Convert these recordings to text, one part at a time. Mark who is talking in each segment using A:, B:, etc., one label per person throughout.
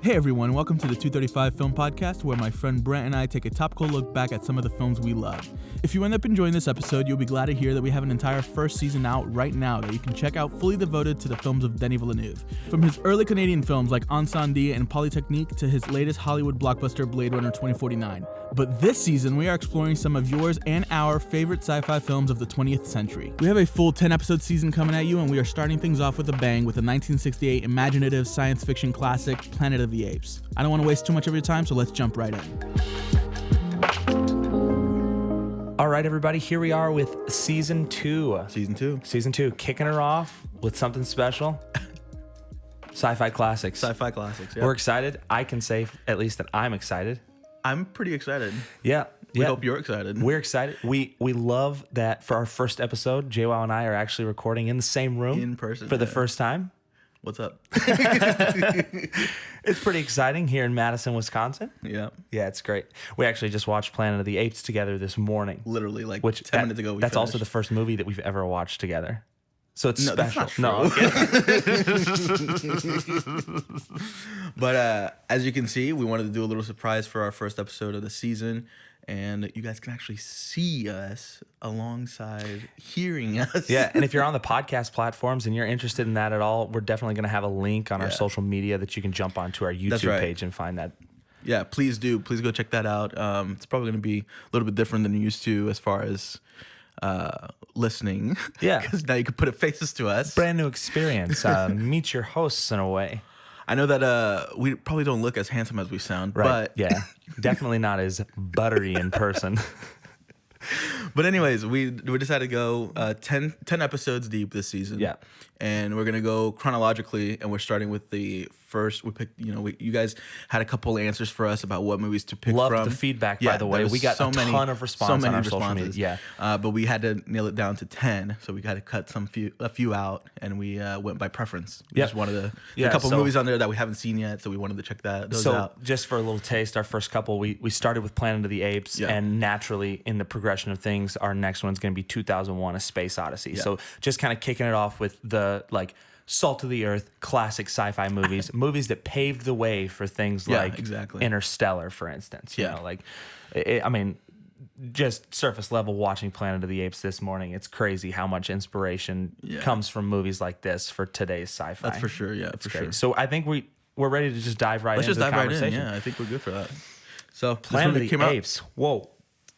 A: Hey everyone, welcome to the 235 Film Podcast, where my friend Brent and I take a topical look back at some of the films we love. If you end up enjoying this episode, you'll be glad to hear that we have an entire first season out right now that you can check out, fully devoted to the films of Denis Villeneuve. From his early Canadian films like Incendie and Polytechnique to his latest Hollywood blockbuster Blade Runner 2049. But this season, we are exploring some of yours and our favorite sci-fi films of the 20th century. We have a full 10-episode season coming at you, and we are starting things off with a bang with a 1968 imaginative science fiction classic, Planet of the Apes. I don't want to waste too much of your time, so let's jump right in.
B: All right, everybody, here we are with Season 2.
A: Season 2.
B: Kicking her off with something special. Sci-fi classics.
A: Sci-fi classics, yeah.
B: We're excited. I can say at least that I'm excited.
A: I'm pretty excited.
B: Yeah.
A: We hope you're excited.
B: We're excited. We love that for our first episode, JWoww and I are actually recording in the same room.
A: In person.
B: For the first time.
A: What's up?
B: It's pretty exciting here in Madison, Wisconsin.
A: Yeah.
B: Yeah, it's great. We actually just watched Planet of the Apes together this morning.
A: Literally, like 10 minutes ago.
B: That's also the first movie that we've ever watched together. So it's special.
A: That's not true. But as you can see, we wanted to do a little surprise for our first episode of the season. And you guys can actually see us alongside hearing us.
B: Yeah, and if you're on the podcast platforms and you're interested in that at all, we're definitely going to have a link on our social media that you can jump onto our YouTube page and find that.
A: Yeah, please do. Please go check that out. It's probably going to be a little bit different than you used to as far as listening.
B: Yeah.
A: Because now you can put faces to us.
B: Brand new experience. Meet your hosts in a way.
A: I know that we probably don't look as handsome as we sound,
B: right.
A: But
B: yeah, definitely not as buttery in person.
A: But anyways, we decided to go 10 episodes deep this season.
B: Yeah.
A: And we're going to go chronologically, and we're starting with the first. We picked, you guys had a couple answers for us about what movies to pick from.
B: Loved the feedback, by the way. We got a ton of response on our social media. Yeah.
A: But we had to nail it down to 10, so we got to cut a few out, and we went by preference. We just wanted a couple movies on there that we haven't seen yet, so we wanted to check those out.
B: So just for a little taste, our first couple, we started with Planet of the Apes, and naturally, in the progression of things, our next one's going to be 2001: A Space Odyssey. Yeah. So just kind of kicking it off with the salt of the earth classic sci-fi movies, movies that paved the way for things like Interstellar, for instance. You know, just surface level watching Planet of the Apes this morning, it's crazy how much inspiration comes from movies like this for today's sci-fi.
A: That's for sure. Yeah,
B: it's great. So I think we're ready to just dive right into the conversation.
A: Yeah, I think we're good for that. So
B: Planet of the Apes. Whoa.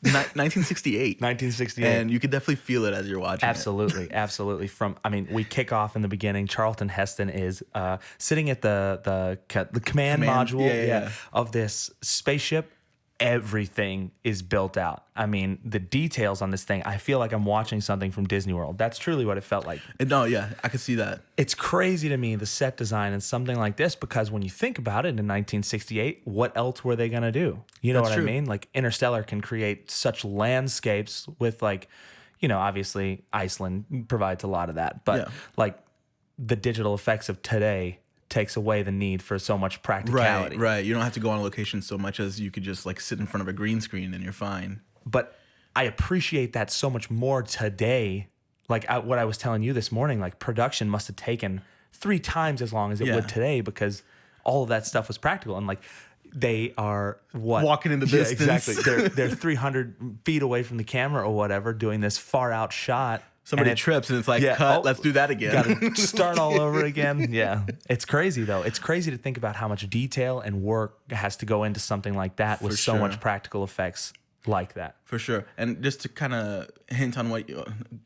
A: 1968. And you could definitely feel it as you're watching
B: Absolutely. We kick off in the beginning. Charlton Heston is sitting at the command module of this spaceship. Everything is built out. I mean, the details on this thing, I feel like I'm watching something from Disney World. That's truly what it felt like.
A: No, yeah, I could see that.
B: It's crazy to me, the set design and something like this, because when you think about it in 1968, what else were they going to do? You know what I mean? Like, Interstellar can create such landscapes with, obviously Iceland provides a lot of that. But, the digital effects of today takes away the need for so much practicality.
A: Right. You don't have to go on location so much as you could just sit in front of a green screen and you're fine.
B: But I appreciate that so much more today. What I was telling you this morning, production must have taken 3 times as long as it would today, because all of that stuff was practical. And they are
A: walking in the distance.
B: Yeah, exactly. They're 300 feet away from the camera or whatever, doing this far out shot.
A: Somebody trips and it's cut, let's do that again.
B: Gotta start all over again. Yeah. It's crazy, though. It's crazy to think about how much detail and work has to go into something like that with so much practical effects like that.
A: For sure. And just to kind of hint on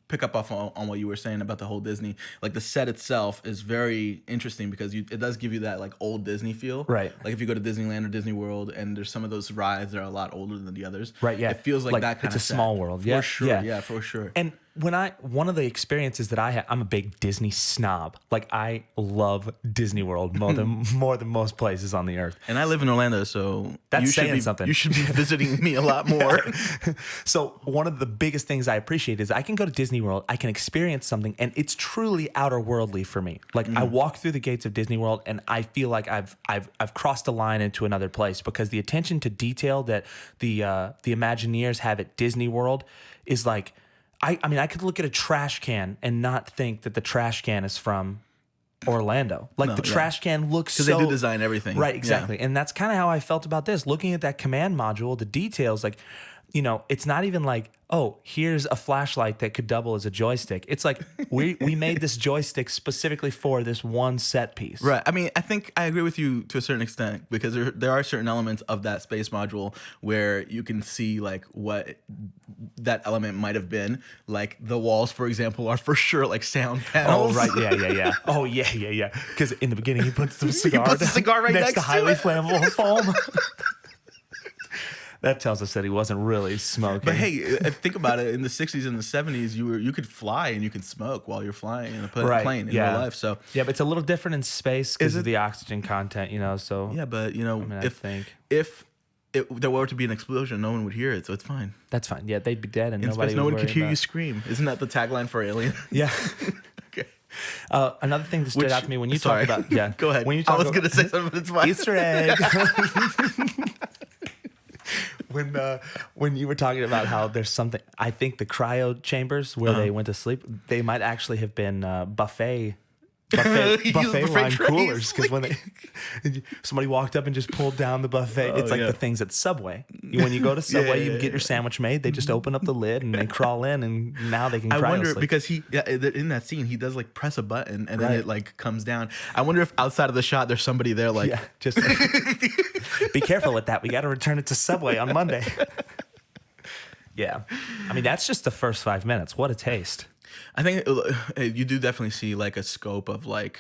A: pick up off on what you were saying about the whole Disney, the set itself is very interesting because it does give you that old Disney feel.
B: Right.
A: If you go to Disneyland or Disney World and there's some of those rides that are a lot older than the others.
B: Right, yeah.
A: It feels like that kind of
B: It's a small world. Yeah.
A: For sure. Yeah, for sure.
B: And one of the experiences that I had, I'm a big Disney snob. I love Disney World more than most places on the earth.
A: And I live in Orlando, so
B: that's saying something.
A: You should be visiting me a lot more.
B: So one of the biggest things I appreciate is I can go to Disney World, I can experience something, and it's truly outer worldly for me. I walk through the gates of Disney World, and I feel like I've crossed a line into another place, because the attention to detail that the Imagineers have at Disney World is I could look at a trash can and not think that the trash can is from Orlando. Like the trash can looks
A: because they do design everything.
B: Right, exactly. And that's kind of how I felt about this. Looking at that command module, the details, like, you know, it's not even like, oh, here's a flashlight that could double as a joystick. It's like we made this joystick specifically for this one set piece.
A: Right. I mean, I think I agree with you to a certain extent because there are certain elements of that space module where you can see like what that element might have been. Like the walls, for example, are for sure like sound panels.
B: Oh, right. Yeah. Oh, yeah. Because in the beginning, he puts the cigar,
A: right next
B: to highly flammable foam. That tells us that he wasn't really smoking.
A: But hey, think about it. In the 60s and the 70s, you could fly and you could smoke while you're flying in a plane in real life. So
B: yeah, but it's a little different in space because of the oxygen content, you know. So
A: yeah, but you know,
B: I mean,
A: if there were to be an explosion, no one would hear it, so it's fine.
B: That's fine. Yeah, they'd be dead and
A: no one could hear you scream. Isn't that the tagline for Alien?
B: Yeah.
A: Okay.
B: Another thing that stood out to me when you talk about
A: go ahead.
B: When you
A: I was gonna say something, but it's fine.
B: Easter egg. When you were talking about how there's something, I think the cryo chambers where they went to sleep, they might actually have been buffet line coolers, because when somebody walked up and just pulled down the buffet, it's like the things at Subway. When you go to Subway, you get your sandwich made. They just open up the lid and they crawl in, and now they can. I
A: wonder
B: sleep.
A: Because in that scene he does like press a button and then it like comes down. I wonder if outside of the shot there's somebody there like
B: just be careful with that. We got to return it to Subway on Monday. Yeah, I mean that's just the first 5 minutes. What a taste.
A: I think you do definitely see like a scope of like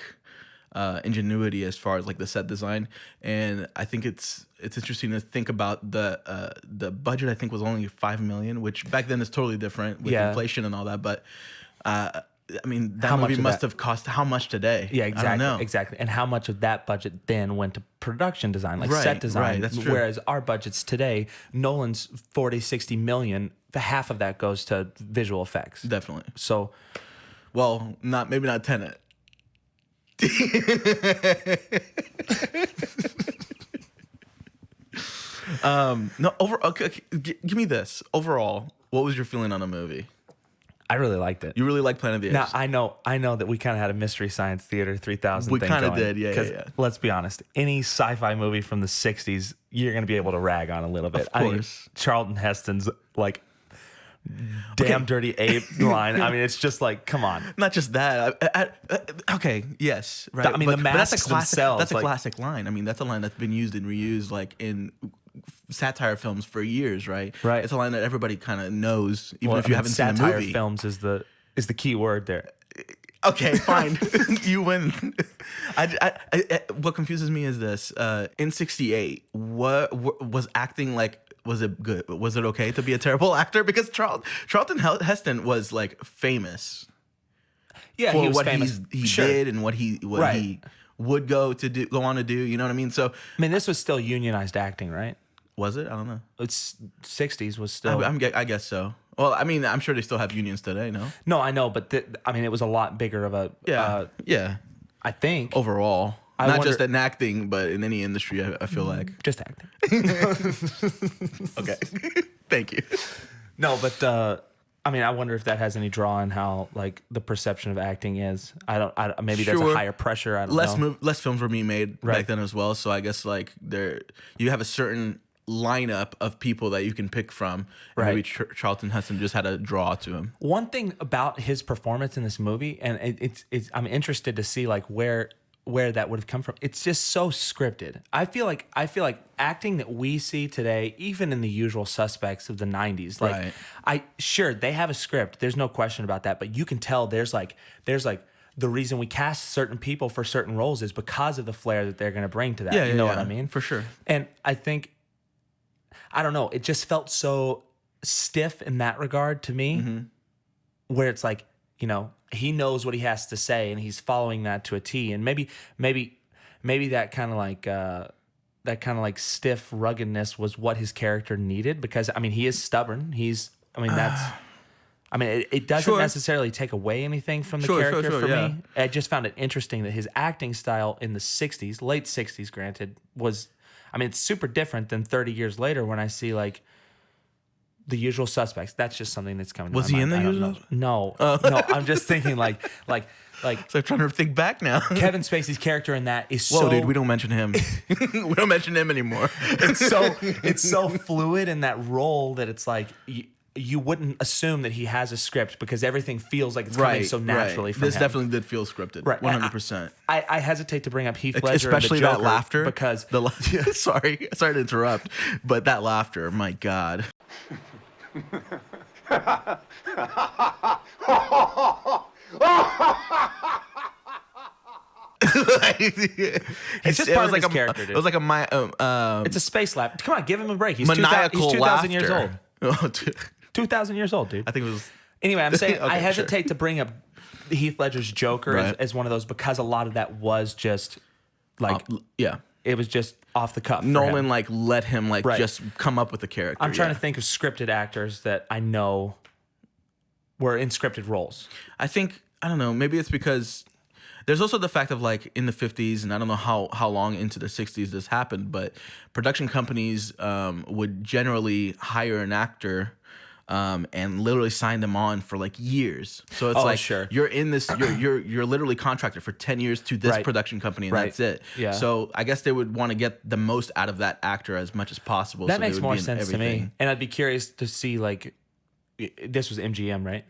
A: ingenuity as far as like the set design, and I think it's interesting to think about the budget. I think was only $5 million, which back then is totally different with inflation and all that. But I mean, that movie must have cost how much today?
B: Yeah, exactly.
A: I don't know.
B: Exactly. And how much of that budget then went to production design, like set design?
A: Right, that's true.
B: Whereas our budgets today, Nolan's 40, 60 million, half of that goes to visual effects.
A: Definitely.
B: So,
A: well, maybe not Tenet. Give me this. Overall, what was your feeling on the movie?
B: I really liked it.
A: You really like Planet of the Apes?
B: Now, I know that we kind of had a Mystery Science Theater 3000
A: we
B: thing
A: kind of
B: going.
A: did, yeah.
B: Let's be honest. Any sci-fi movie from the 60s, you're going to be able to rag on a little bit.
A: Of course.
B: Charlton Heston's, like, damn dirty ape line. I mean, it's just like, come on.
A: Not just that. Okay, yes, right.
B: I mean, the masks themselves.
A: That's a classic line. I mean, that's a line that's been used and reused, like in satire films for years, right?
B: Right.
A: It's a line that everybody kind of knows, even if you haven't seen the movie.
B: Satire films is the key word there.
A: Okay, fine. You win. What confuses me is this: in '68, what was acting like? Was it good? Was it okay to be a terrible actor? Because Charlton Heston was like famous.
B: Yeah,
A: for
B: he was
A: what
B: famous.
A: he did and what he would go on to do. You know what I mean? So
B: I mean, this was still unionized acting, right?
A: Was it? I don't know.
B: It's 60s was still.
A: I guess so. Well, I mean, I'm sure they still have unions today. No.
B: No, I know, but I mean, it was a lot bigger of a.
A: Yeah.
B: I think
A: overall. Not just in acting, but in any industry, I feel like.
B: Just acting.
A: Okay. Thank you.
B: No, but I mean, I wonder if that has any draw on how like the perception of acting is. Maybe there's a higher pressure. I don't know.
A: Less films were being made back then as well. So I guess like you have a certain lineup of people that you can pick from. And maybe Charlton Heston just had a draw to him. One
B: thing about his performance in this movie, and it's I'm interested to see like where that would have come from. It's just so scripted. I feel like acting that we see today, even in The Usual Suspects of the 90s, like sure they have a script. There's no question about that, but you can tell there's like the reason we cast certain people for certain roles is because of the flair that they're going to bring to that. You know what I mean?
A: For sure.
B: And I think I don't know, it just felt so stiff in that regard to me, where it's like, you know, he knows what he has to say and he's following that to a T. And maybe that kind of like stiff ruggedness was what his character needed, because I mean, he is stubborn. It doesn't necessarily take away anything from the character for me. I just found it interesting that his acting style in the 60s, late 60s, granted, was, I mean, it's super different than 30 years later when I see like The Usual Suspects. That's just something that's coming to my mind.
A: Was he in The Usual?
B: No, I'm just thinking like Like,
A: So I'm trying to think back now.
B: Kevin Spacey's character in that is
A: Whoa, dude, we don't mention him. We don't mention him anymore.
B: it's so fluid in that role that it's like you wouldn't assume that he has a script because everything feels like it's coming so naturally from
A: This
B: him.
A: definitely did feel scripted. Right. 100%.
B: I hesitate to bring up Heath Ledger,
A: especially
B: and the
A: that
B: Joker
A: laughter.
B: because
A: sorry to interrupt, but that laughter, my God.
B: It's just part of his character, dude.
A: It was like a
B: it's a space laugh. Come on, give him a break. He's
A: maniacal
B: 2,000 years old.
A: Oh,
B: 2,000 years old, dude.
A: I think it was.
B: Anyway, I'm saying
A: Okay,
B: I hesitate to bring up Heath Ledger's Joker as one of those because a lot of that was just like it was just off the cuff.
A: Nolan like let him just come up with the character.
B: I'm trying to think of scripted actors that I know were in scripted roles.
A: I don't know, maybe it's because there's also the fact of like in the 50s, and I don't know how long into the 60s this happened, but production companies would generally hire an actor and literally sign them on for like years. So it's you're in this, you're literally contracted for 10 years to this production company, and that's it. Yeah. So I guess they would want to get the most out of that actor as much as possible.
B: That makes more sense to me. And I'd be curious to see like, this was MGM, right?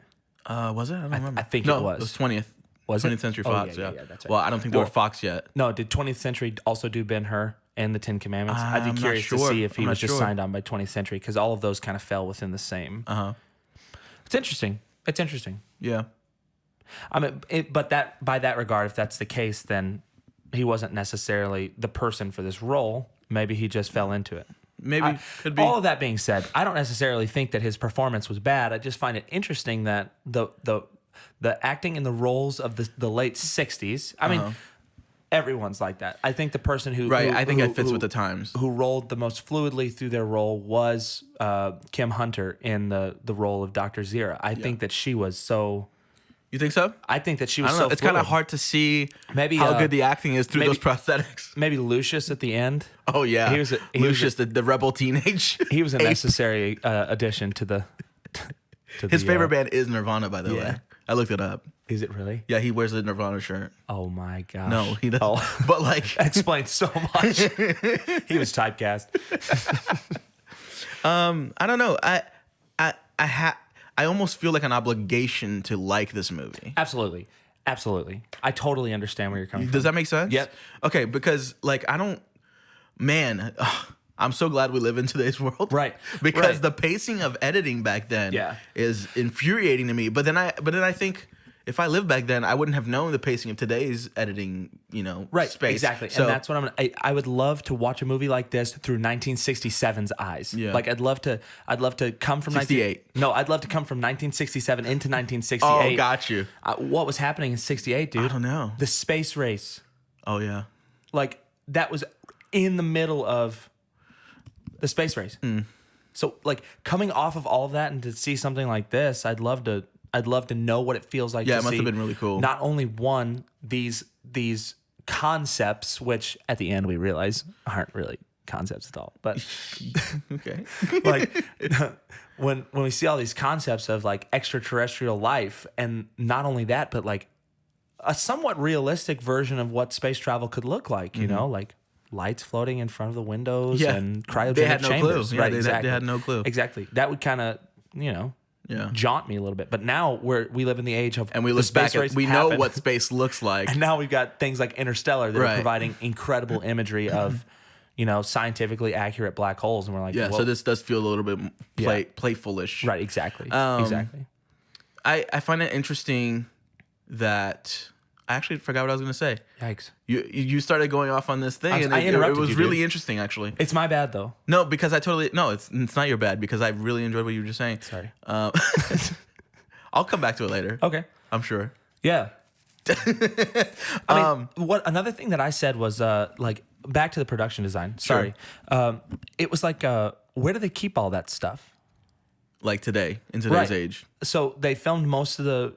A: Was it? I don't remember.
B: I think it was.
A: It was 20th.
B: Was
A: 20th
B: it?
A: Century Fox,
B: yeah, that's right.
A: Well, I don't think they were Fox yet.
B: No, did 20th Century also do Ben-Hur and the Ten Commandments? I'd be curious to see if he was just signed on by 20th Century because all of those kind of fell within the same. It's interesting. It's interesting.
A: Yeah.
B: I mean, but that by that regard, if that's the case, then he wasn't necessarily the person for this role. Maybe he just fell into it.
A: Maybe could be.
B: All of that being said, I don't necessarily think that his performance was bad. I just find it interesting that the acting in the roles of the late 60s. I mean, everyone's like that. I think the person who
A: I think it fits with the times.
B: Who rolled the most fluidly through their role was Kim Hunter in the role of Dr. Zira. I think that she was so.
A: You think so?
B: I think that she was.
A: I don't know. It's kind of hard to see how good the acting is through those prosthetics.
B: Maybe Lucius at the end.
A: Oh yeah, Lucius, the rebel teenage.
B: He was a necessary addition to the.
A: His favorite band is Nirvana, by the way. I looked it up.
B: Is it really?
A: Yeah, he wears a Nirvana shirt.
B: Oh my gosh.
A: No, he doesn't. Oh. But like,
B: that explains so much. He was typecast.
A: I don't know. I almost feel like an obligation to like this movie.
B: Absolutely. I totally understand where you're coming from.
A: Does that make sense?
B: Yep.
A: Okay, because like I'm so glad we live in today's world.
B: Right.
A: Because the pacing of editing back then is infuriating to me. But then I think if I lived back then, I wouldn't have known the pacing of today's editing, space.
B: Exactly.
A: So,
B: and that's what I would love to watch a movie like this through 1967's eyes. Yeah. Like I'd love to come from
A: 68.
B: I'd love to come from 1967 into 1968.
A: Oh, got you.
B: What was happening in 68, dude?
A: I don't know.
B: The space race.
A: Oh yeah.
B: Like that was in the middle of the space race. So like coming off of all of that and to see something like this, I'd love to know what it feels like.
A: Yeah,
B: to
A: it must
B: see
A: have been really cool.
B: Not only these concepts, which at the end we realize aren't really concepts at all, but
A: okay,
B: like when we see all these concepts of like extraterrestrial life, and not only that, but like a somewhat realistic version of what space travel could look like. You know, like lights floating in front of the windows and cryogenic chambers.
A: Clue. Yeah, they had no clue.
B: Exactly. That would kind of jaunt me a little bit. But now we live in the age of
A: and we look back at we know what space looks like,
B: and now we've got things like Interstellar that are providing incredible imagery of scientifically accurate black holes, and we're like,
A: so this does feel a little bit playfulish,
B: right? Exactly. Exactly.
A: I find it interesting that I actually forgot what I was going to say.
B: Yikes!
A: You started going off on this thing, and it was really interesting. Actually,
B: it's my bad though.
A: No, because it's not your bad because I really enjoyed what you were just saying.
B: Sorry.
A: I'll come back to it later.
B: Okay,
A: I'm sure.
B: Yeah. I mean, another thing that I said was like back to the production design. Sorry, it was like where do they keep all that stuff?
A: Like today, in today's age.
B: So they filmed most of the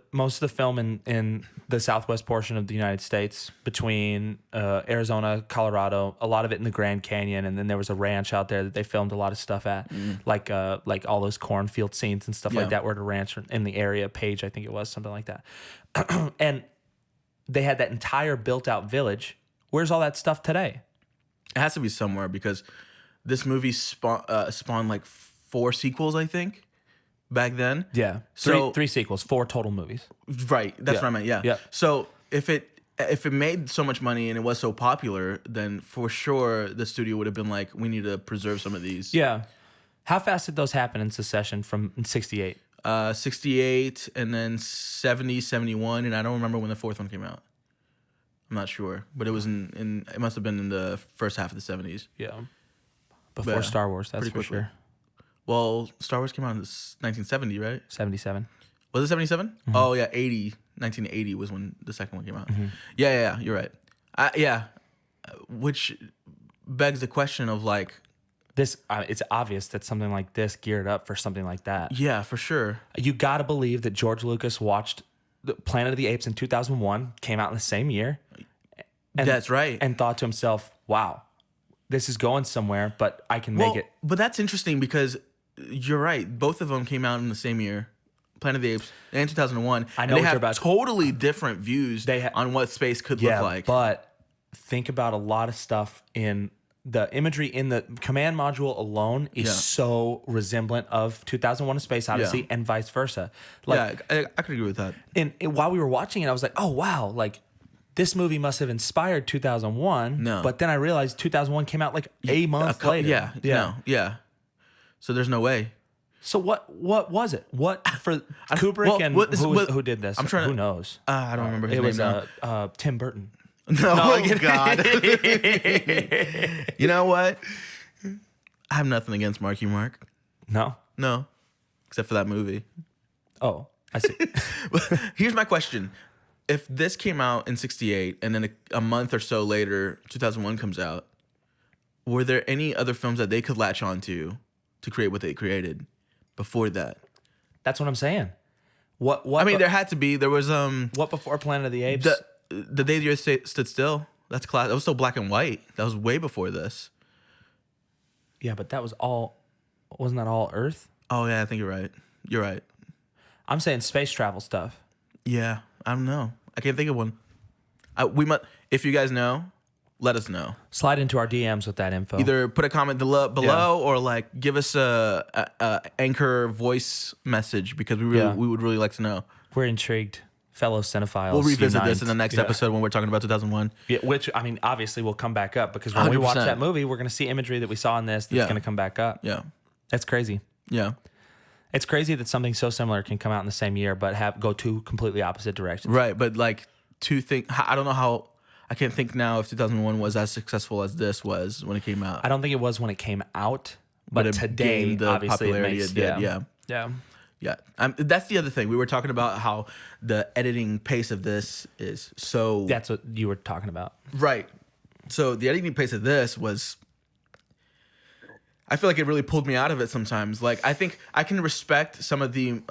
B: film in the southwest portion of the United States, between Arizona, Colorado, a lot of it in the Grand Canyon, and then there was a ranch out there that they filmed a lot of stuff at, like all those cornfield scenes and stuff like that were at a ranch in the area, Page, I think it was, something like that. And they had that entire built out village. Where's all that stuff today?
A: It has to be somewhere because this movie spawned like 4 sequels, I think, back then.
B: Yeah.
A: So
B: three sequels, 4 total movies.
A: Right. That's what I meant. Yeah.
B: Yeah.
A: So if it made so much money and it was so popular, then for sure the studio would have been like, we need to preserve some of these.
B: Yeah. How fast did those happen in succession from 68?
A: 68 and then 70, 71, and I don't remember when the 4th one came out. I'm not sure, but it was it must have been in the first half of the 70s.
B: Yeah. Before Star Wars, that's for sure.
A: Well, Star Wars came out in 1970, right?
B: 77.
A: Was it 77? Mm-hmm. Oh, yeah, 1980 was when the second one came out. Mm-hmm. Yeah, you're right. Which begs the question of like,
B: this, it's obvious that something like this geared up for something like that.
A: Yeah, for sure.
B: You got to believe that George Lucas watched the Planet of the Apes in 2001, came out in the same year. And,
A: that's right.
B: And thought to himself, wow, this is going somewhere, but I can make it.
A: But that's interesting because you're right. Both of them came out in the same year, Planet of the Apes and 2001.
B: I know
A: and they have totally different views on what space could look like.
B: But think about a lot of stuff in the imagery in the command module alone is so resemblant of 2001: A Space Odyssey and vice versa. Like,
A: I could agree with that.
B: And while we were watching it, I was like, oh, wow, like this movie must have inspired 2001.
A: No.
B: But then I realized 2001 came out like a month later.
A: Yeah. So there's no way.
B: So what was it? What for Kubrick who did this? Who knows?
A: I don't remember his name.
B: It was Tim Burton.
A: No, God. You know what? I have nothing against Marky Mark.
B: No?
A: Except for that movie.
B: Oh, I see.
A: Here's my question. If this came out in 68 and then a month or so later, 2001 comes out, were there any other films that they could latch onto to create what they created before that?
B: That's what I'm saying. What?
A: I mean, there had to be. There was
B: what before Planet of the Apes?
A: The Day the Earth Stood Still. That's class. That was still black and white. That was way before this.
B: Yeah, but that was all. Wasn't that all Earth?
A: Oh yeah, I think you're right.
B: I'm saying space travel stuff.
A: Yeah, I don't know. I can't think of one. We might. If you guys know, let us know.
B: Slide into our DMs with that info.
A: Either put a comment below or like give us a anchor voice message because we would really like to know.
B: We're intrigued. Fellow cinephiles.
A: We'll revisit this in the next episode when we're talking about 2001.
B: Yeah, which, I mean, obviously will come back up because when 100%. We watch that movie, we're going to see imagery that we saw in this that's going to come back up.
A: Yeah.
B: That's crazy.
A: Yeah.
B: It's crazy that something so similar can come out in the same year but go two completely opposite directions.
A: Right, but like I don't know how, I can't think now if 2001 was as successful as this was when it came out.
B: I don't think it was when it came out, but today,
A: the
B: obviously,
A: popularity it did. Yeah. That's the other thing. We were talking about how the editing pace of this is so...
B: That's what you were talking about.
A: Right. So the editing pace of this was... I feel like it really pulled me out of it sometimes. Like, I think I can respect some of the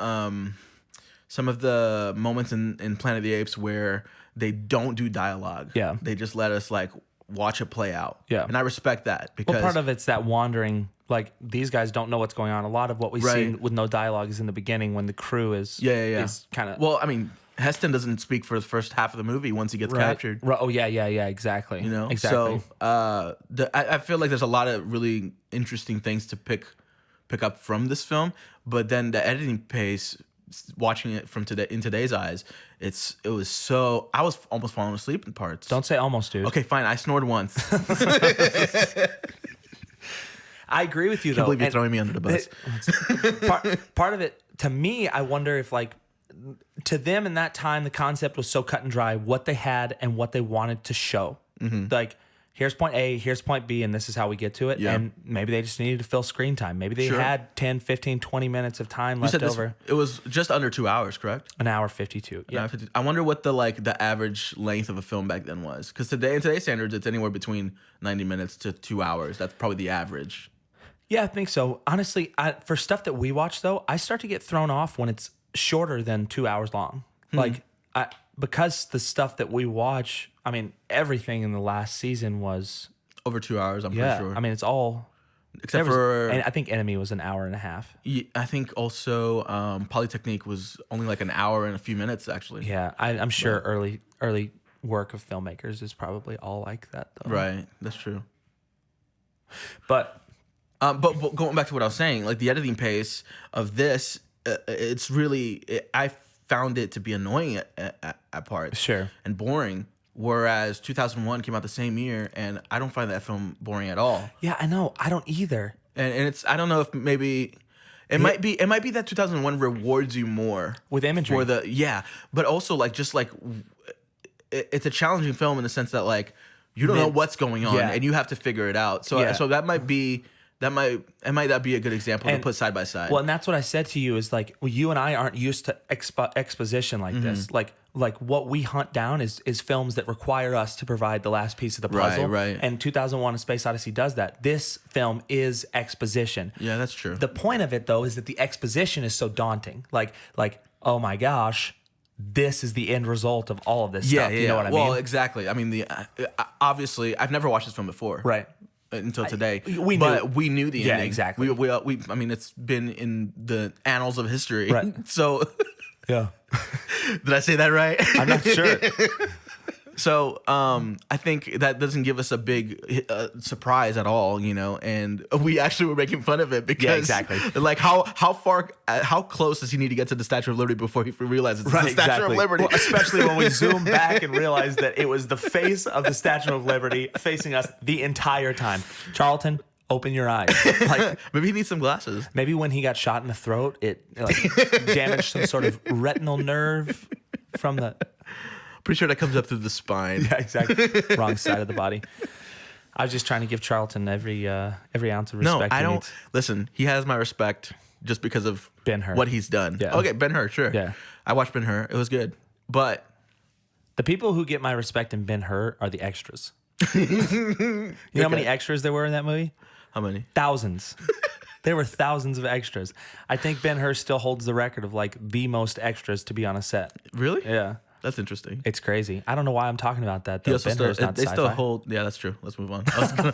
A: moments in Planet of the Apes where they don't do dialogue.
B: Yeah.
A: They just let us, like, watch it play out.
B: Yeah.
A: And I respect that because...
B: Well, part of it's that wandering... Like, these guys don't know what's going on. A lot of what we see with no dialogue is in the beginning when the crew is kind of...
A: Well, I mean, Heston doesn't speak for the first half of the movie once he gets captured.
B: Oh, yeah, exactly.
A: You know?
B: Exactly.
A: So, I feel like there's a lot of really interesting things to pick up from this film, but then the editing pace, watching it from in today's eyes, it was so... I was almost falling asleep in parts.
B: Don't say almost, dude.
A: Okay, fine. I snored once.
B: I agree with you,
A: though. I can't believe you're throwing me under the
B: bus. Part of it, to me, I wonder if, like, to them in that time, the concept was so cut and dry, what they had and what they wanted to show. Mm-hmm. Like, here's point A, here's point B, and this is how we get to it. Yeah. And maybe they just needed to fill screen time. Maybe they had 10, 15, 20 minutes of time left over.
A: It was just under 2 hours, correct?
B: An hour 52. Yeah.
A: I wonder what the average length of a film back then was. Because in today's standards, it's anywhere between 90 minutes to 2 hours. That's probably the average.
B: Yeah, I think so. Honestly, for stuff that we watch, though, I start to get thrown off when it's shorter than 2 hours long. Like, because the stuff that we watch, I mean, everything in the last season was...
A: Over 2 hours, I'm pretty sure.
B: I mean, it's all...
A: Except for...
B: And I think Enemy was an hour and a half.
A: Yeah, I think also Polytechnique was only like an hour and a few minutes, actually.
B: Yeah, I'm sure early work of filmmakers is probably all like that, though.
A: Right. That's true.
B: But
A: going back to what I was saying, like the editing pace of this, it's really, I found it to be annoying at parts.
B: Sure.
A: And boring. Whereas 2001 came out the same year, and I don't find that film boring at all.
B: Yeah, I know. I don't either.
A: And it's, I don't know if maybe it might be that 2001 rewards you more
B: with imagery
A: but also like just like it's a challenging film in the sense that like you don't know what's going on and you have to figure it out. So that might not be a good example to put side by side.
B: Well, and that's what I said to you is like, well, you and I aren't used to exposition like this. Like what we hunt down is films that require us to provide the last piece of the puzzle.
A: Right.
B: And 2001: A Space Odyssey does that. This film is exposition.
A: Yeah, that's true.
B: The point of it though is that the exposition is so daunting. Like oh my gosh, this is the end result of all of this stuff. You know what I mean?
A: Well, exactly. I mean, obviously, I've never watched this film before.
B: Right.
A: Until today,
B: we
A: knew the ending.
B: Yeah, exactly.
A: We I mean, it's been in the annals of history.
B: Right.
A: So,
B: yeah.
A: Did I say that right?
B: I'm not sure.
A: So, I think that doesn't give us a big surprise at all, you know. And we actually were making fun of it because,
B: exactly.
A: Like how close does he need to get to the Statue of Liberty before he realizes it's the Statue of Liberty?
B: Well, especially when we zoom back and realize that it was the face of the Statue of Liberty facing us the entire time. Charlton, open your eyes. Like
A: maybe he needs some glasses.
B: Maybe when he got shot in the throat, it like damaged some sort of retinal nerve from the.
A: Pretty sure that comes up through the spine.
B: Yeah, exactly. Wrong side of the body. I was just trying to give Charlton every ounce of respect.
A: No, I don't.
B: Needs.
A: Listen, he has my respect just because of
B: Ben-Hur.
A: What he's done.
B: Yeah.
A: Okay, Ben-Hur, sure.
B: Yeah.
A: I watched Ben-Hur. It was good. But
B: the people who get my respect in Ben-Hur are the extras. You know how many extras there were in that movie?
A: How many?
B: Thousands. There were thousands of extras. I think Ben-Hur still holds the record of like the most extras to be on a set.
A: Really?
B: Yeah.
A: That's interesting.
B: It's crazy. I don't know why I'm talking about that, though. Ben-Hur's not
A: they
B: sci-fi.
A: still hold. Yeah, that's true. Let's move on. I was gonna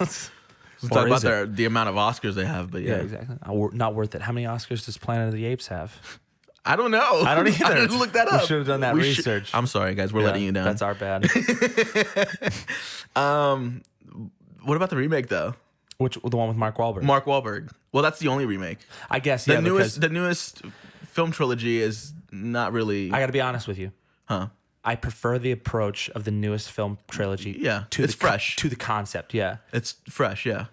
A: talk about the amount of Oscars they have, but yeah,
B: exactly. Not worth it. How many Oscars does Planet of the Apes have?
A: I don't know.
B: I don't either.
A: I didn't look that up.
B: We should have done that research.
A: I'm sorry, guys. We're letting you down.
B: That's our bad.
A: What about the remake though?
B: The one with Mark Wahlberg?
A: Mark Wahlberg. Well, that's the only remake.
B: I guess.
A: The newest film trilogy is not really.
B: I got to be honest with you.
A: Huh?
B: I prefer the approach of the newest film trilogy.
A: Yeah, it's fresh
B: to the concept. Yeah,
A: it's fresh. Yeah.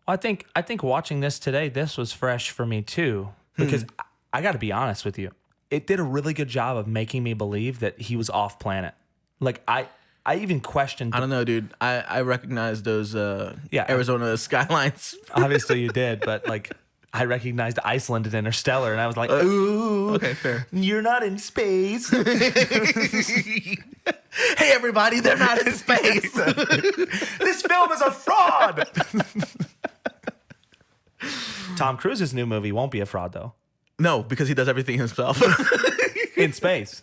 B: Well, I think watching this today, this was fresh for me too, because I got to be honest with you, it did a really good job of making me believe that he was off planet. Like I even questioned.
A: I don't know, dude. I recognize those Arizona skylines.
B: Obviously, you did, but like. I recognized Iceland in Interstellar, and I was like, ooh.
A: Okay, fair.
B: You're not in space.
A: Hey, everybody, they're not in space.
B: This film is a fraud. Tom Cruise's new movie won't be a fraud, though.
A: No, because he does everything himself.
B: In space.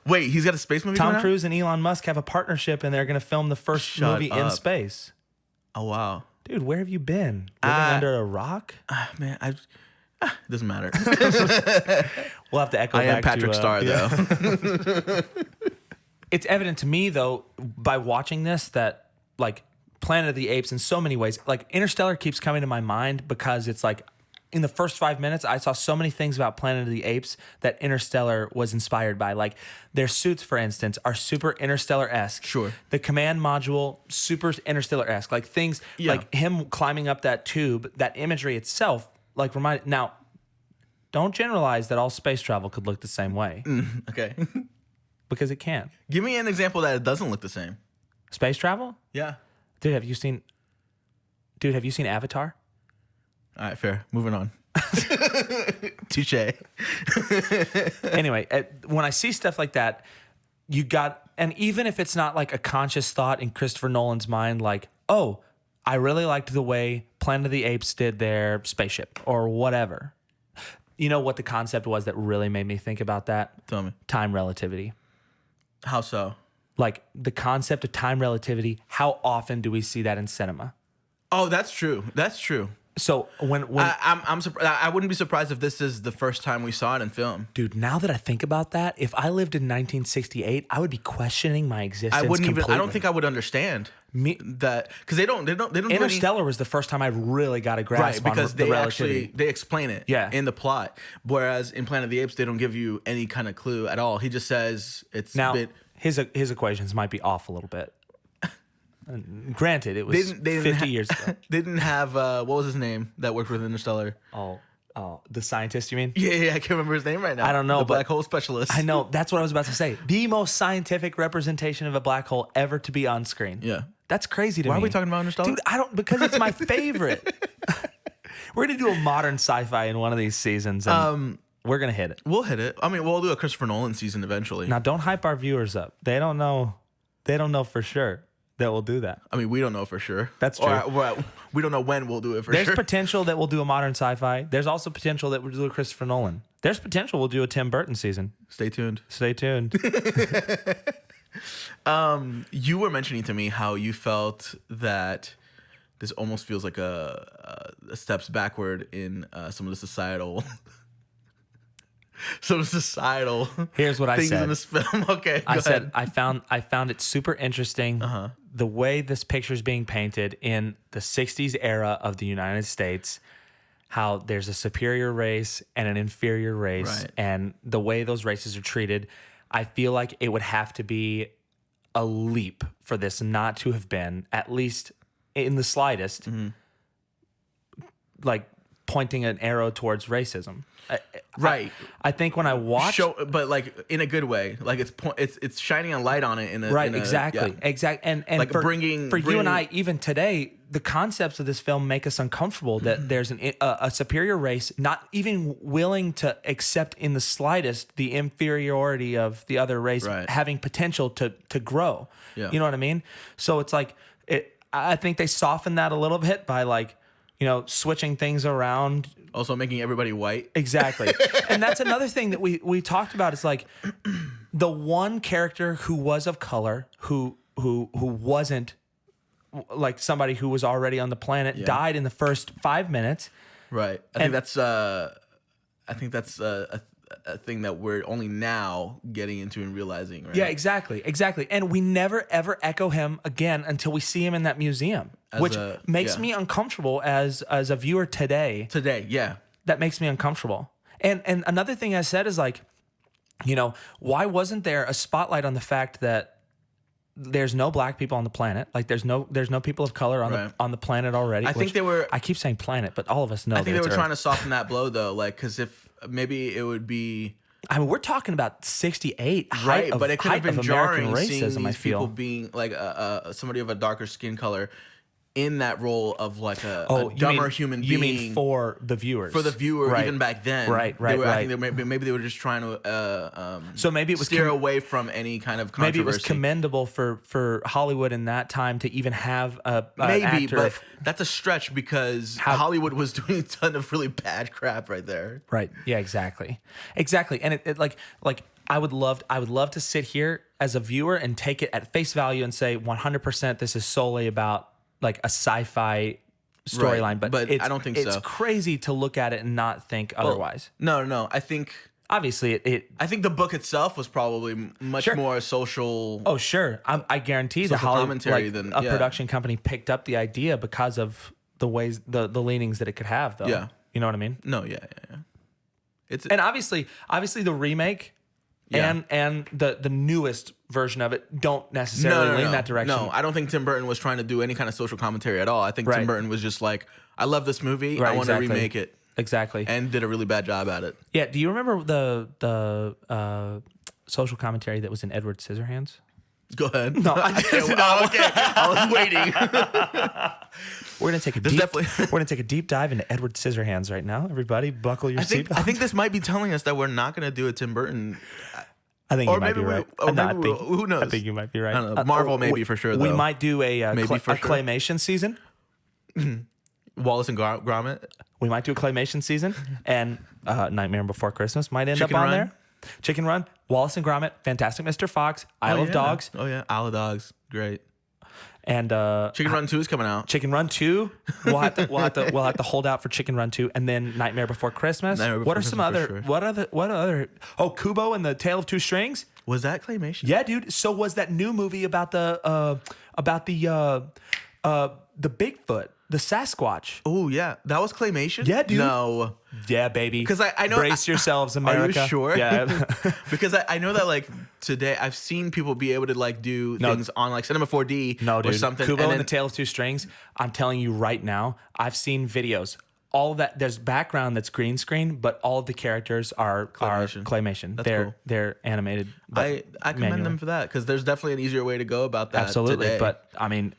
A: Wait, he's got a space movie
B: Tom Cruise and Elon Musk have a partnership, and they're going to film the first movie in space.
A: Oh, wow.
B: Dude, where have you been? Living under a rock?
A: Man, it doesn't matter.
B: We'll have to echo
A: I
B: back
A: am Patrick Star, though.
B: It's evident to me, though, by watching this that, like, Planet of the Apes in so many ways, like, Interstellar keeps coming to my mind because it's like, in the first 5 minutes, I saw so many things about Planet of the Apes that Interstellar was inspired by. Like their suits, for instance, are super Interstellar-esque.
A: Sure.
B: The command module, super Interstellar-esque. Like things like him climbing up that tube, that imagery itself, like remind. Now, don't generalize that all space travel could look the same way.
A: Okay.
B: Because it can't.
A: Give me an example that it doesn't look the same.
B: Space travel?
A: Yeah.
B: Dude, have you seen Avatar?
A: All right, fair. Moving on. Touche.
B: Anyway, when I see stuff like that, and even if it's not like a conscious thought in Christopher Nolan's mind, like, oh, I really liked the way Planet of the Apes did their spaceship or whatever. You know what the concept was that really made me think about that?
A: Tell me.
B: Time relativity.
A: How so?
B: Like the concept of time relativity, how often do we see that in cinema?
A: Oh, that's true. That's true.
B: So when
A: I'm surprised. I wouldn't be surprised if this is the first time we saw it in film.
B: dude, now that I think about that, if I lived in 1968, I would be questioning my existence.
A: I don't think I would understand that, because they don't.
B: Interstellar was the first time I really got a grasp
A: because
B: on the relativity.
A: they explain it in the plot. Whereas in Planet of the Apes, they don't give you any kind of clue at all. He just says it's
B: now
A: a bit.
B: His equations might be off a little bit. Granted, it was 50 years ago.
A: They didn't have what was his name that worked with Interstellar?
B: Oh, the scientist, you mean?
A: Yeah, I can't remember his name right now.
B: I don't know.
A: The black hole specialist.
B: I know. That's what I was about to say. The most scientific representation of a black hole ever to be on screen.
A: Yeah.
B: That's crazy to me.
A: Why are we talking about Interstellar?
B: Dude, because it's my favorite. We're going to do a modern sci-fi in one of these seasons, and we're going to hit it.
A: We'll hit it. I mean, we'll do a Christopher Nolan season eventually.
B: Now, don't hype our viewers up. They don't know for sure that we'll do that.
A: I mean, we don't know for sure.
B: That's true.
A: Or we don't know when we'll do it for sure.
B: There's potential that we'll do a modern sci-fi. There's also potential that we'll do a Christopher Nolan. There's potential we'll do a Tim Burton season.
A: Stay tuned. You were mentioning to me how you felt that this almost feels like a steps backward in some of the societal
B: Here's what I
A: things
B: said
A: in this film. Okay,
B: I
A: ahead.
B: I found it super interesting the way this picture is being painted in the 60s era of the United States, how there's a superior race and an inferior race,
A: right,
B: and the way those races are treated. I feel like it would have to be a leap for this not to have been, at least in the slightest, like pointing an arrow towards racism.
A: Right.
B: I think when I watch,
A: but like in a good way, like it's shining a light on it in a
B: right.
A: in a,
B: Exactly.
A: yeah.
B: Exactly. And
A: like
B: for
A: bringing
B: you and I, even today, the concepts of this film make us uncomfortable that there's a superior race not even willing to accept in the slightest the inferiority of the other race,
A: right,
B: having potential to grow.
A: Yeah.
B: You know what I mean? So it's like I think they soften that a little bit by like, switching things around.
A: Also making everybody white.
B: Exactly. And that's another thing that we talked about. It's like the one character who was of color, who wasn't like somebody who was already on the planet, died in the first 5 minutes.
A: Right. I think that's a thing that we're only now getting into and realizing, right?
B: Yeah, exactly. And we never ever echo him again until we see him in that museum, which makes me uncomfortable as a viewer today.
A: Yeah.
B: That makes me uncomfortable. And another thing I said is like, why wasn't there a spotlight on the fact that there's no black people on the planet? Like there's no people of color on the planet already.
A: I think they were.
B: I keep saying planet, but all of us know.
A: I think they were
B: Earth.
A: trying to soften that blow though, like because if maybe it would be.
B: I mean, we're talking about 68,
A: right? But it could have been jarring
B: racism,
A: seeing these people being like somebody of a darker skin color in that role of like a dumber human being.
B: You mean for the viewers?
A: For the viewer,
B: right,
A: even back then,
B: right.
A: I think maybe they were just trying to
B: so maybe it was
A: steer away from any kind of controversy.
B: Maybe it was commendable for Hollywood in that time to even have an actor.
A: But that's a stretch because Hollywood was doing a ton of really bad crap right there.
B: Right. Yeah. Exactly. And it like I would love to sit here as a viewer and take it at face value and say 100% this is solely about like a sci-fi storyline,
A: but I don't think so.
B: It's crazy to look at it and not think otherwise.
A: No. I think
B: obviously
A: I think the book itself was probably much more social.
B: Oh, sure. I guarantee that Hollywood,
A: commentary than
B: a production company picked up the idea because of the ways the leanings that it could have, though.
A: Yeah.
B: You know what I mean?
A: No. Yeah.
B: And obviously the remake. Yeah. And the newest version of it don't necessarily lean that direction.
A: No, I don't think Tim Burton was trying to do any kind of social commentary at all. I think Tim Burton was just like, I love this movie. I want to remake it.
B: Exactly.
A: And did a really bad job at it.
B: Yeah. Do you remember the social commentary that was in Edward Scissorhands?
A: Go ahead.
B: No, I
A: can't. Okay. I was waiting.
B: We're gonna take a deep dive into Edward Scissorhands right now. Everybody, buckle your seatbelts.
A: I think this might be telling us that we're not gonna do a Tim Burton.
B: I think you might be right.
A: Who knows?
B: I think you might be right.
A: I don't know. Marvel maybe for sure. Though.
B: We might do a claymation season.
A: Wallace and Gromit.
B: We might do a claymation season, and Nightmare Before Christmas might end
A: Chicken
B: up on
A: Run.
B: there. Chicken Run, Wallace and Gromit, Fantastic Mr. Fox, Isle of Dogs.
A: Oh yeah, Isle of Dogs, great.
B: And
A: Chicken Run 2 is coming out.
B: Chicken Run 2, we'll have to hold out for Chicken Run 2, and then Nightmare Before Christmas. What are some other? What other? Oh, Kubo and the Tale of Two Strings.
A: Was that claymation?
B: Yeah, dude. So was that new movie about the Bigfoot, the Sasquatch.
A: Oh yeah, that was claymation.
B: Yeah, dude.
A: No.
B: Yeah, baby.
A: Because I know.
B: Brace yourselves, America.
A: Are you sure?
B: Yeah.
A: Because I know that like today I've seen people be able to like do things on like Cinema 4D
B: or
A: something.
B: Kubo and the Tale of Two Strings. I'm telling you right now, I've seen videos. All of that, there's background that's green screen, but all of the characters are claymation.
A: That's cool.
B: They're animated.
A: I commend them for that because there's definitely an easier way to go about that.
B: Absolutely,
A: today.
B: but I mean,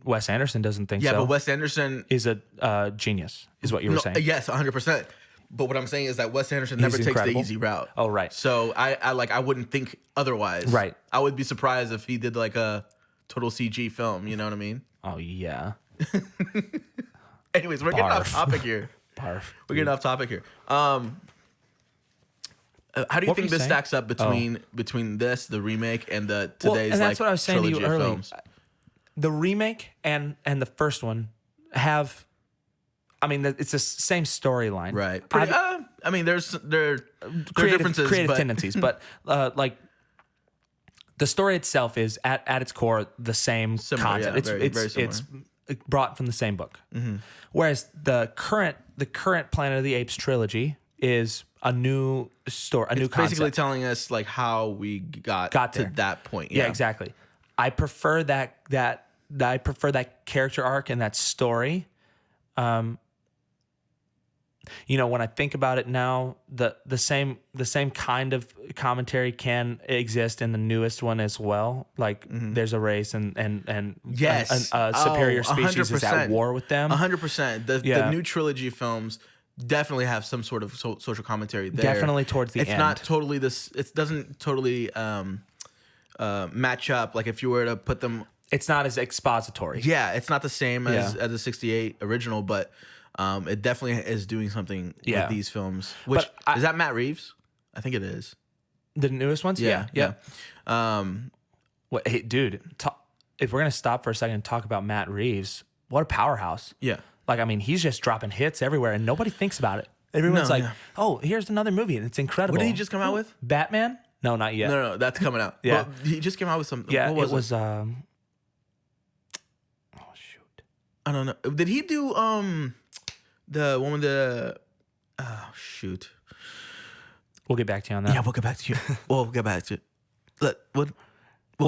B: Wes Anderson doesn't think so.
A: Yeah, but Wes Anderson
B: is a genius, is what you were saying.
A: Yes, 100%. But what I'm saying is that Wes Anderson never takes the easy route.
B: Oh, right.
A: So I wouldn't think otherwise.
B: Right.
A: I would be surprised if he did like a total CG film. You know what I mean?
B: Oh yeah.
A: Anyways, we're getting off topic here.
B: Barf.
A: We're getting off topic here. How do you think this stacks up between this, the remake, and the today's
B: and that's
A: like
B: what I was saying to you earlier.
A: films?
B: The remake and the first one have, I mean, it's the same storyline,
A: Right. I mean, there are differences,
B: creative tendencies, but like the story itself is at its core the same concept.
A: Yeah, very similar.
B: It's brought from the same book. Mm-hmm. Whereas the current Planet of the Apes trilogy is a new story, a new concept.
A: Basically telling us like how we got to that point.
B: Yeah, exactly. I prefer that character arc and that story. When I think about it now, the same kind of commentary can exist in the newest one as well. Like there's a race and
A: yes,
B: a superior species
A: 100%.
B: Is at war with them.
A: 100%. The new trilogy films definitely have some sort of social commentary there.
B: Definitely towards the end.
A: It's not totally this. It doesn't totally match up. Like if you were to put them,
B: it's not as expository.
A: Yeah, it's not the same as the '68 original, but. It definitely is doing something with these films. Which is that Matt Reeves? I think it is.
B: The newest ones? Yeah. Hey, dude, if we're gonna stop for a second and talk about Matt Reeves, what a powerhouse.
A: Yeah.
B: Like, I mean, he's just dropping hits everywhere and nobody thinks about it. Everyone's oh, here's another movie and it's incredible.
A: What did he just come out with?
B: Batman? No, not yet.
A: No, that's coming out.
B: Yeah.
A: Well, he just came out with something.
B: Yeah,
A: what was
B: it?
A: Oh shoot. I don't know. Did he do the one with the shoot.
B: We'll get back to you on that.
A: Yeah, we'll get back to you. We'll get back to it. We'll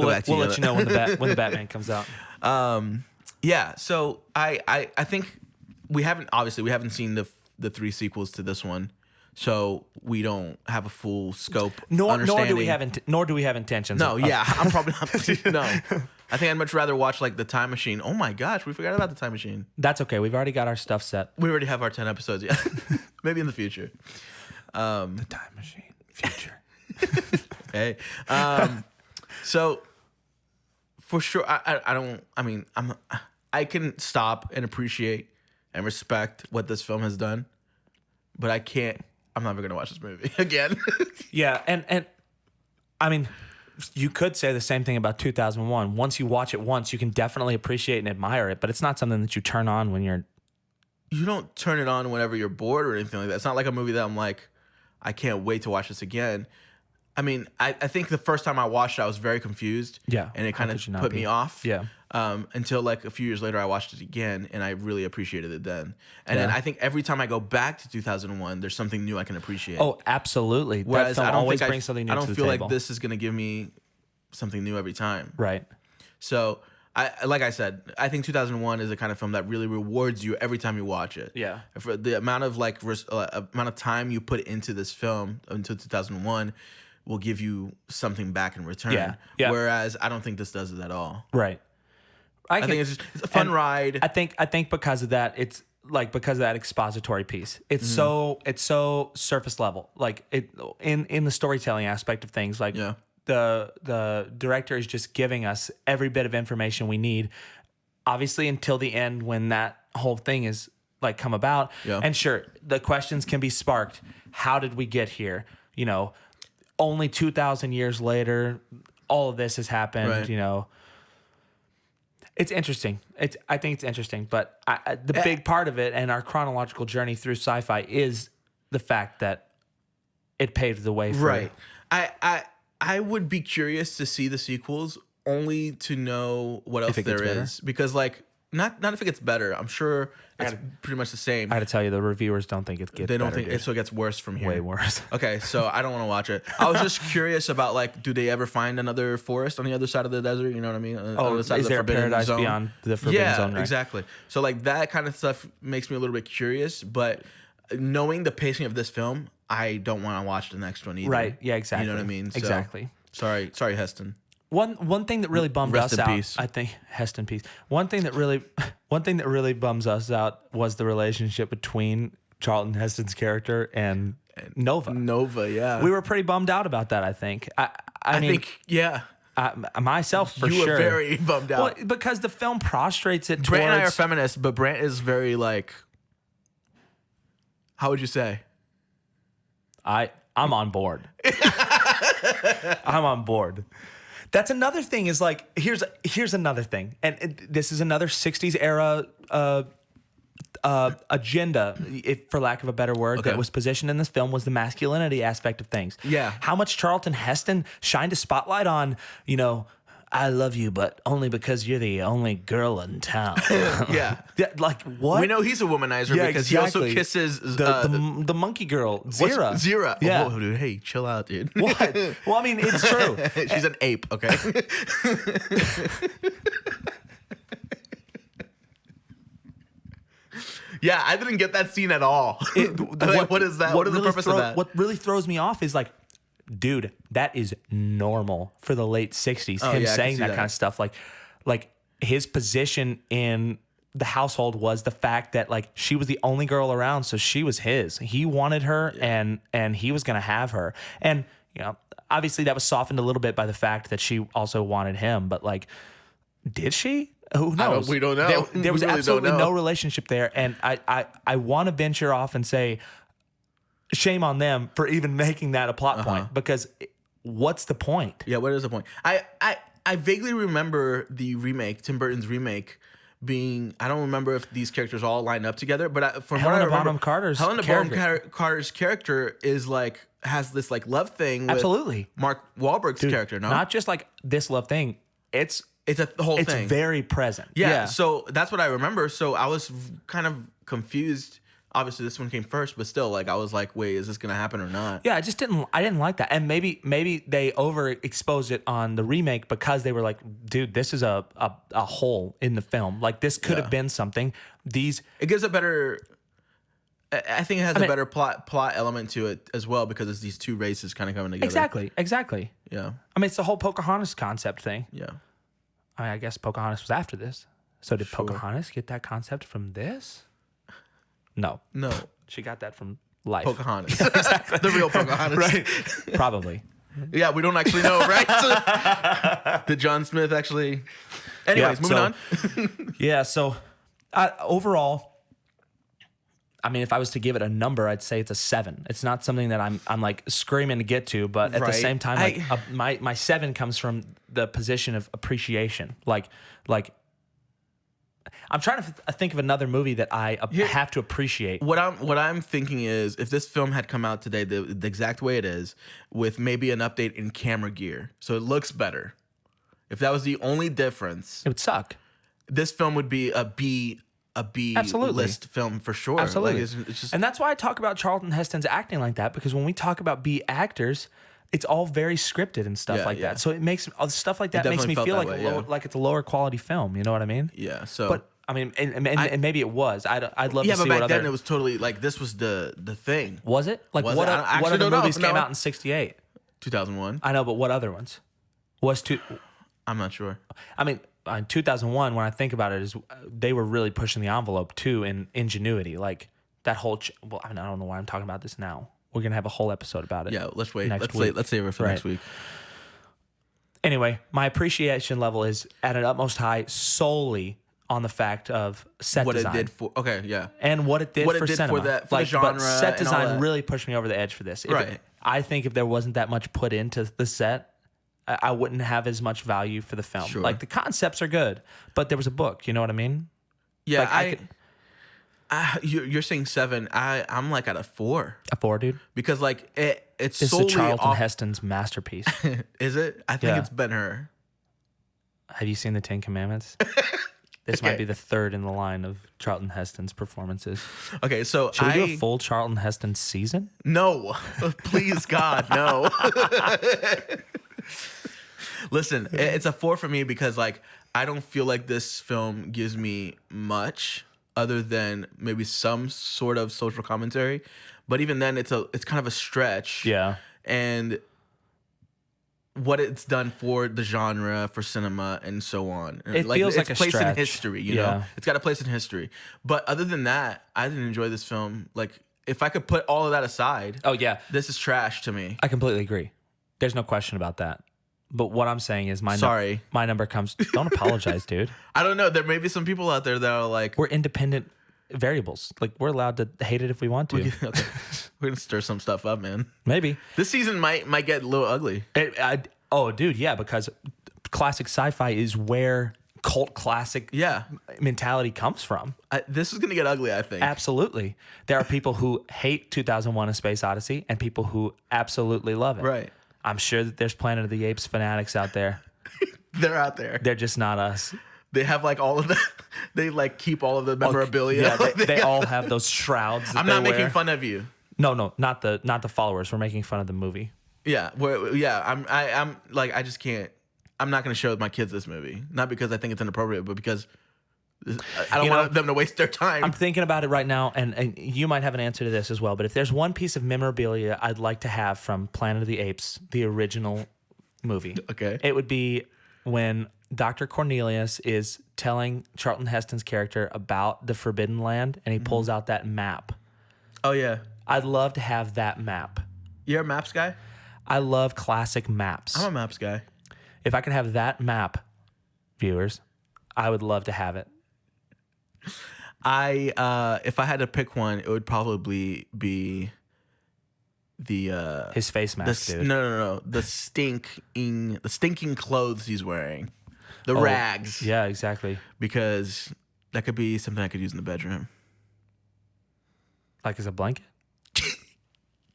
B: let you know when the Batman comes out.
A: Yeah, so I think we haven't seen the 3 sequels to this one. So we don't have a full scope.
B: Nor do we have intentions.
A: No, I'm probably not. No, I think I'd much rather watch like the Time Machine. Oh my gosh, we forgot about the Time Machine.
B: That's okay. We've already got our stuff set.
A: We already have our 10 episodes. Yeah, maybe in the future.
B: The Time Machine, future.
A: Hey, so for sure, I can stop and appreciate and respect what this film has done, but I can't. I'm never gonna watch this movie again.
B: Yeah, and I mean, you could say the same thing about 2001. Once you watch it once, you can definitely appreciate and admire it, but it's not something that you turn on when you're.
A: You don't turn it on whenever you're bored or anything like that. It's not like a movie that I'm like, I can't wait to watch this again. I mean, I think the first time I watched it, I was very confused.
B: Yeah,
A: and it kind of put me off.
B: Yeah.
A: Until like a few years later, I watched it again, and I really appreciated it then. And then I think every time I go back to 2001, there's something new I can appreciate.
B: Oh, absolutely.
A: Whereas
B: that film
A: I don't
B: always
A: think
B: brings something new to the
A: feel
B: table.
A: like this is gonna give me something new every time.
B: Right.
A: So like I said, I think 2001 is the kind of film that really rewards you every time you watch it.
B: Yeah.
A: For the amount of amount of time you put into this film until 2001 will give you something back in return.
B: Yeah.
A: Whereas I don't think this does it at all.
B: Right.
A: I think it's a fun ride.
B: I think because of that, it's like because of that expository piece. It's so surface level. Like it in the storytelling aspect of things. Like the director is just giving us every bit of information we need. Obviously, until the end when that whole thing is like come about. Yeah. And sure, the questions can be sparked. How did we get here? You know, only 2,000 years later, all of this has happened. Right. You know. It's interesting. I think it's interesting, but the big part of it and our chronological journey through sci-fi is the fact that it paved the way for...
A: Right. I would be curious to see the sequels only to know what else there is. Because, like, not if it gets better. I'm sure it's pretty much the same.
B: I had to tell you, the reviewers don't think it gets better. They don't think
A: it, so it gets worse from here.
B: Way worse.
A: Okay, so I don't want to watch it. I was just curious about, like, do they ever find another forest on the other side of the desert? You know what I mean? On the other side
B: is
A: of the
B: there a paradise
A: zone?
B: Beyond the forbidden zone? Right?
A: Exactly. So, like, that kind of stuff makes me a little bit curious, but knowing the pacing of this film, I don't want to watch the next one either.
B: Right, yeah, exactly.
A: You know what I mean? So,
B: exactly.
A: Sorry, Heston.
B: One thing that really bummed us out,
A: peace.
B: I think, Heston peace. One thing that really bums us out was the relationship between Charlton Heston's character and Nova.
A: Nova, yeah.
B: We were pretty bummed out about that, I think. I mean,
A: think, yeah.
B: Myself, for sure.
A: You were very bummed out.
B: Well, because the film prostrates it
A: Brant
B: towards...
A: and I are feminists, but Brant is very, like... How would you say?
B: I'm on board. I'm on board. That's another thing is like, here's another thing. And this is another 60s era agenda, for lack of a better word, that was positioned in this film was the masculinity aspect of things.
A: Yeah.
B: How much Charlton Heston shined a spotlight on, you know, I love you, but only because you're the only girl in town.
A: Yeah.
B: Like, what?
A: We know he's a womanizer because he also kisses...
B: the monkey girl, Zira.
A: Zira.
B: Yeah.
A: Oh, dude, hey, chill out, dude.
B: What? Well, I mean, it's true.
A: She's an ape, okay? Yeah, I didn't get that scene at all. What is that? What is the purpose of that?
B: What really throws me off is like, dude, that is normal for the late 60s. Him saying that kind of stuff. Like his position in the household was the fact that like she was the only girl around, so she was his. He wanted her and he was gonna have her. And you know, obviously that was softened a little bit by the fact that she also wanted him, but like, did she? Who knows?
A: We don't know.
B: There was really absolutely no relationship there. And I want to venture off and say, shame on them for even making that a plot point, because what's the point?
A: Yeah, what is the point? I vaguely remember the remake, Tim Burton's remake, being, I don't remember if these characters all lined up together, but from what I remember, Helena Bonham Carter's character is like, has this like love thing with Mark Wahlberg's character, no?
B: Not just like this love thing. It's
A: a whole thing.
B: It's very present.
A: Yeah, so that's what I remember. So I was kind of confused. Obviously, this one came first, but still, like, I was like, wait, is this going to happen or not?
B: Yeah, I didn't like that. And maybe they overexposed it on the remake because they were like, dude, this is a hole in the film. Like, this could have been something. It
A: gives a better... I think it has a better plot element to it as well, because it's these two races kind of coming together.
B: Exactly.
A: Yeah.
B: I mean, it's the whole Pocahontas concept thing.
A: Yeah.
B: I mean, I guess Pocahontas was after this. So did Pocahontas get that concept from this? No. She got that from life.
A: Pocahontas. Yeah, exactly. The real Pocahontas.
B: Right. Probably.
A: Yeah, we don't actually know, right? Did John Smith actually... Anyways, moving on.
B: Yeah, so overall, I mean, if I was to give it a number, I'd say it's a 7. It's not something that I'm like screaming to get to, but at the same time, like my 7 comes from the position of appreciation. Like I'm trying to think of another movie that I have to appreciate.
A: What I'm thinking is, if this film had come out today, the exact way it is, with maybe an update in camera gear, so it looks better. If that was the only difference,
B: it would suck.
A: This film would be a B list film for sure.
B: Absolutely.
A: Like it's just,
B: and that's why I talk about Charlton Heston's acting like that, because when we talk about B actors, it's all very scripted and stuff that. So it makes stuff like that makes me feel like it's a lower quality film. You know what I mean?
A: Yeah. So,
B: but I mean, and maybe it was. I'd love to see
A: but back
B: what
A: then it was totally like, this was the thing.
B: Was it? Like, what other movies came out in 68?
A: 2001.
B: I know, but what other ones?
A: I'm not sure.
B: I mean, in 2001, when I think about it, is they were really pushing the envelope too in ingenuity. Like that whole. Well, I don't know why I'm talking about this now. We're gonna have a whole episode about it.
A: Yeah, let's wait. Let's save it for next week.
B: Anyway, my appreciation level is at an utmost high solely on the fact of set design.
A: What it did for
B: and what it did for cinema.
A: For the genre,
B: but set design really pushed me over the edge for this. If there wasn't that much put into the set, I wouldn't have as much value for the film.
A: Sure.
B: Like the concepts are good, but there was a book. You know what I mean?
A: Yeah,
B: Like,
A: you're saying 7. I'm like at a 4.
B: A 4, dude.
A: Because like it's
B: This
A: solely
B: is Charlton
A: off.
B: Heston's masterpiece.
A: Is it? I think
B: Yeah.
A: it's Ben-Hur.
B: Have you seen the 10 Commandments? This might be the 3rd in the line of Charlton Heston's performances.
A: Okay, so
B: Should we do a full Charlton Heston season?
A: No, please God, no. Listen, it's a 4 for me because like I don't feel like this film gives me much other than maybe some sort of social commentary, but even then it's kind of a stretch.
B: Yeah.
A: And what it's done for the genre, for cinema, and so on.
B: It feels like a
A: place in
B: stretch.
A: history, you
B: Yeah.
A: know? It's got a place in history. But other than that, I didn't enjoy this film. Like, if I could put all of that aside,
B: Oh, yeah.
A: this is trash to me.
B: I completely agree. There's no question about that. But what I'm saying is
A: Sorry.
B: my number comes. Don't apologize, dude.
A: I don't know. There may be some people out there that are like,
B: We're independent variables. Like, we're allowed to hate it if we want to.
A: okay, we're going to stir some stuff up, man.
B: Maybe.
A: This season might get a little ugly.
B: Oh, dude, yeah, because classic sci-fi is where cult classic
A: Yeah.
B: mentality comes from.
A: This is going to get ugly, I think.
B: Absolutely. There are people who hate 2001: A Space Odyssey and people who absolutely love it.
A: Right.
B: I'm sure that there's Planet of the Apes fanatics out there.
A: They're out there.
B: They're just not us.
A: They have like all of the, they like keep all of the memorabilia.
B: Yeah, they all have those shrouds. That
A: I'm
B: they
A: not making
B: wear.
A: fun of you.
B: No, not the followers. We're making fun of the movie.
A: Yeah, I'm like I just can't. I'm not going to show my kids this movie, not because I think it's inappropriate, but because I don't want them to waste their time.
B: I'm thinking about it right now, and you might have an answer to this as well. But if there's one piece of memorabilia I'd like to have from Planet of the Apes, the original movie,
A: Okay.
B: it would be when Dr. Cornelius is telling Charlton Heston's character about the Forbidden Land, and he pulls out that map.
A: Oh yeah,
B: I'd love to have that map.
A: you're a maps guy.
B: I love classic maps.
A: I'm a maps guy.
B: If I could have that map, viewers, I would love to have it.
A: If I had to pick one, it would probably be the
B: His face mask, dude.
A: no, the stinking clothes he's wearing, the rags.
B: Yeah, exactly.
A: Because that could be something I could use in the bedroom.
B: Like as a blanket?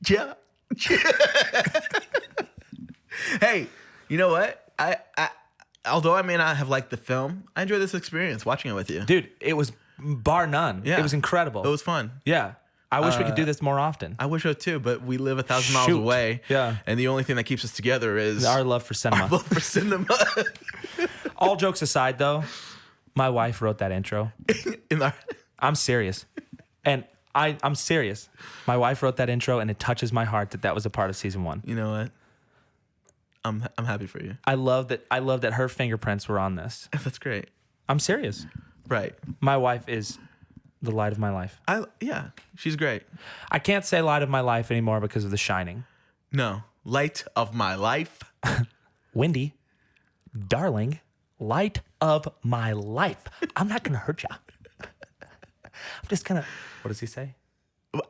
A: Yeah. Hey, you know what? I although I may not have liked the film, I enjoyed this experience watching it with you.
B: Dude, it was bar none.
A: Yeah.
B: It was incredible.
A: It was fun.
B: Yeah. I wish we could do this more often.
A: I wish so too, but we live 1,000 miles
B: Shoot.
A: away.
B: Yeah.
A: And the only thing that keeps us together is
B: Our love for cinema.
A: our love for cinema.
B: All jokes aside, though, my wife wrote that intro. I'm serious. And I'm serious. My wife wrote that intro, and it touches my heart that was a part of season 1.
A: You know what? I'm happy for you.
B: I love that her fingerprints were on this.
A: That's great.
B: I'm serious.
A: Right.
B: My wife is the light of my life.
A: Yeah, she's great.
B: I can't say light of my life anymore because of The Shining.
A: No, light of my life.
B: Wendy, darling, light of my life. I'm not gonna hurt you. I'm just gonna. What does he say?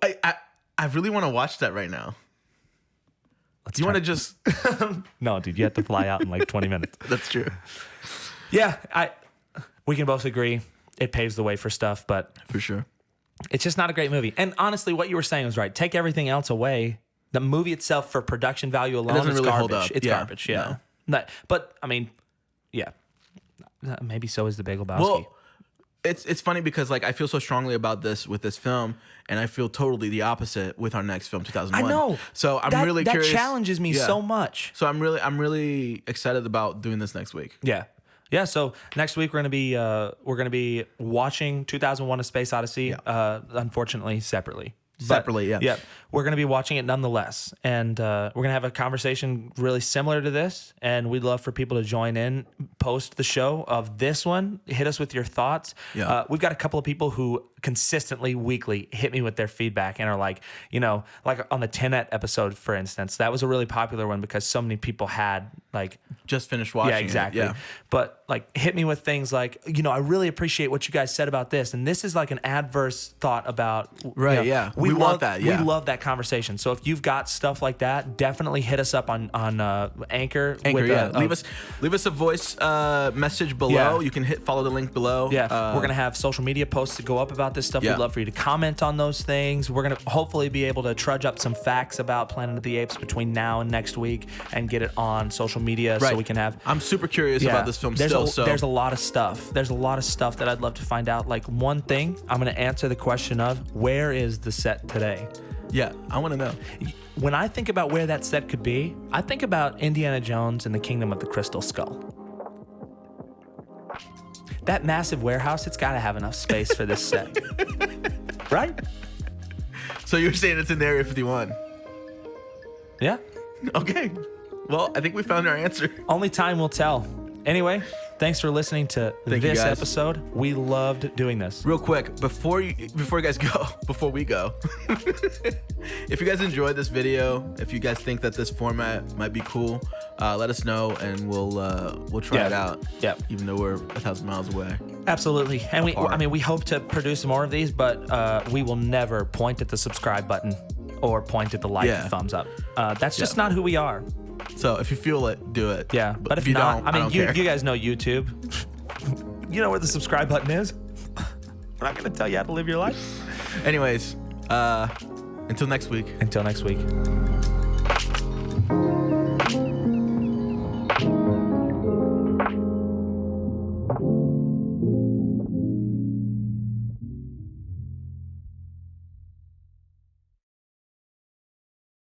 A: I really want to watch that right now.
B: Let's
A: Do you
B: try-
A: want to just?
B: No, dude, you have to fly out in like 20 minutes.
A: That's true.
B: Yeah, we can both agree it paves the way for stuff, but
A: For sure.
B: it's just not a great movie. And honestly, what you were saying was right. Take everything else away. The movie itself, for production value alone,
A: doesn't
B: it's
A: really
B: garbage.
A: hold up.
B: It's
A: Yeah,
B: garbage. Yeah. But I mean, yeah. Maybe so is The Big Lebowski.
A: Well, it's funny because like I feel so strongly about this with this film, and I feel totally the opposite with our next film, 2001.
B: I know.
A: So I'm really curious.
B: That challenges me
A: Yeah.
B: so much.
A: So I'm really excited about doing this next week.
B: Yeah. Yeah, so next week we're gonna be watching 2001: A Space Odyssey, unfortunately separately.
A: Separately, yeah.
B: Yeah, we're gonna be watching it nonetheless, and we're gonna have a conversation really similar to this, and we'd love for people to join in post the show of this one. Hit us with your thoughts.
A: Yeah.
B: We've got a couple of people who consistently weekly hit me with their feedback and are like, you know, like on the Tenet episode, for instance, that was a really popular one because so many people had like
A: just finished watching.
B: Yeah, exactly.
A: It. Yeah.
B: But like hit me with things like, you know, I really appreciate what you guys said about this. And this is like an adverse thought about.
A: Right.
B: You know,
A: yeah. We want that. Yeah.
B: We love that conversation. So if you've got stuff like that, definitely hit us up on Anchor.
A: Anchor, yeah. Leave us a voice message below.
B: Yeah.
A: You can follow the link below.
B: Yeah. We're going to have social media posts that go up about this stuff.
A: Yeah.
B: We'd love for you to comment on those things. We're going to hopefully be able to trudge up some facts about Planet of the Apes between now and next week and get it on social media so we can have.
A: I'm super curious about this film still.
B: There's a lot of stuff. There's a lot of stuff that I'd love to find out. Like one thing, I'm going to answer the question of where is the set today?
A: Yeah, I want to know.
B: When I think about where that set could be, I think about Indiana Jones and the Kingdom of the Crystal Skull. That massive warehouse, it's got to have enough space for this set. Right?
A: So you're saying it's in Area 51?
B: Yeah.
A: Okay. Well, I think we found our answer.
B: Only time will tell. Anyway, thanks for listening to this episode. We loved doing this.
A: Real quick, before we go, if you guys enjoyed this video, if you guys think that this format might be cool, let us know and we'll try it out.
B: Yeah.
A: Even though we're 1,000 miles away.
B: Absolutely. And we hope to produce more of these, but we will never point at the subscribe button or point at the like or thumbs up. That's just not who we are.
A: So if you feel it, do it.
B: Yeah, but if you not, you guys know YouTube. You know where the subscribe button is. We're not going to tell you how to live your life.
A: Anyways, until next week.
B: Until next week.